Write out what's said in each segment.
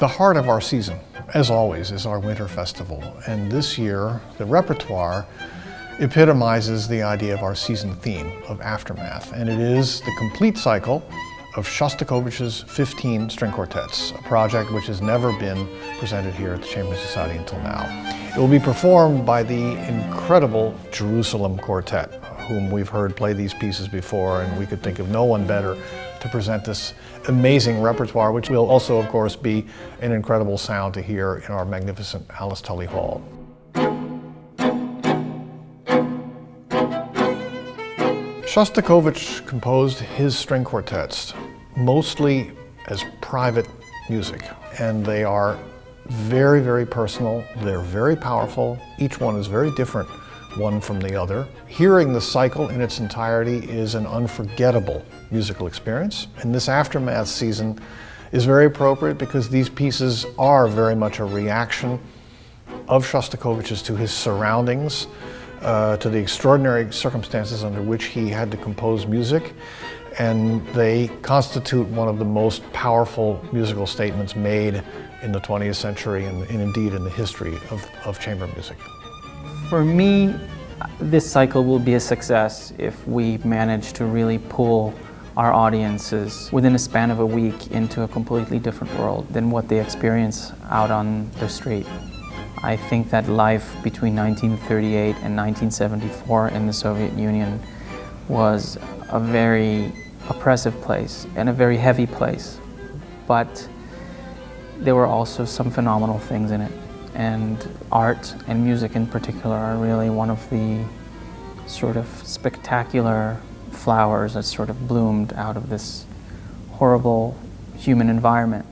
The heart of our season, as always, is our winter festival. And this year, the repertoire epitomizes the idea of our season theme of Aftermath. And it is the complete cycle of Shostakovich's 15 string quartets, a project which has never been presented here at the Chamber Society until now. It will be performed by the incredible Jerusalem Quartet, whom we've heard play these pieces before, and we could think of no one better to present this amazing repertoire, which will also, of course, be an incredible sound to hear in our magnificent Alice Tully Hall. Shostakovich composed his string quartets mostly as private music, and they are very, very personal. They're very powerful. Each one is very different one from the other. Hearing the cycle in its entirety is an unforgettable musical experience, and this Aftermath season is very appropriate because these pieces are very much a reaction of Shostakovich's to his surroundings, to the extraordinary circumstances under which he had to compose music, and they constitute one of the most powerful musical statements made in the 20th century and indeed in the history of chamber music. For me, this cycle will be a success if we manage to really pull our audiences within a span of a week into a completely different world than what they experience out on the street. I think that life between 1938 and 1974 in the Soviet Union was a very oppressive place and a very heavy place, but there were also some phenomenal things in it. And art and music in particular are really one of the sort of spectacular flowers that sort of bloomed out of this horrible human environment.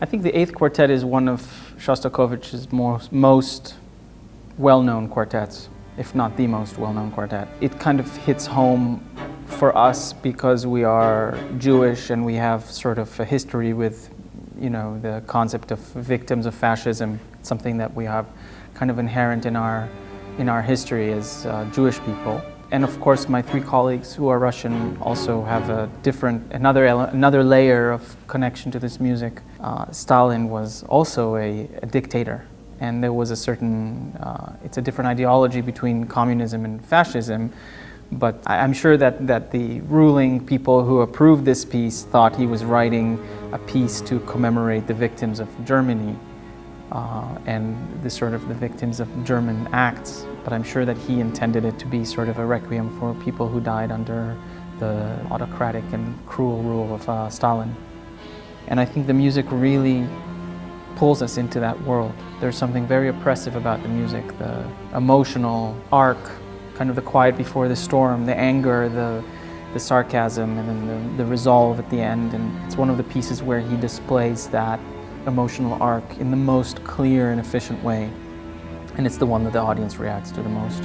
I think the Eighth Quartet is one of Shostakovich's most well-known quartets, if not the most well-known quartet. It kind of hits home for us because we are Jewish and we have sort of a history with, you know, the concept of victims of fascism. It's something that we have kind of inherent in our history as Jewish people. And of course, my three colleagues who are Russian also have another layer of connection to this music. Stalin was also a dictator, and there was a certain, it's a different ideology between communism and fascism, but I'm sure that the ruling people who approved this piece thought he was writing a piece to commemorate the victims of Germany and the victims of German acts. But I'm sure that he intended it to be sort of a requiem for people who died under the autocratic and cruel rule of Stalin. And I think the music really pulls us into that world. There's something very oppressive about the music, the emotional arc, kind of the quiet before the storm, the anger, the sarcasm, and then the resolve at the end. And it's one of the pieces where he displays that emotional arc in the most clear and efficient way. And it's the one that the audience reacts to the most.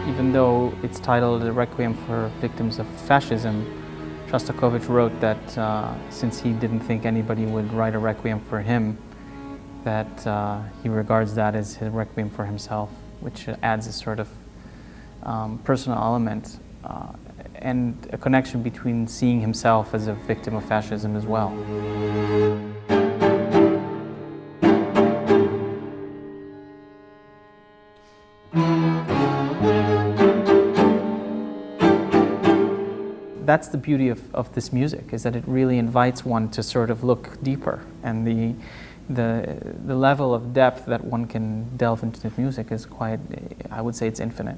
Even though it's titled A Requiem for Victims of Fascism, Shostakovich wrote that since he didn't think anybody would write a requiem for him, that he regards that as his requiem for himself, which adds a sort of personal element and a connection between seeing himself as a victim of fascism as well. That's the beauty of this music, is that it really invites one to sort of look deeper, and the level of depth that one can delve into the music is quite, I would say it's infinite.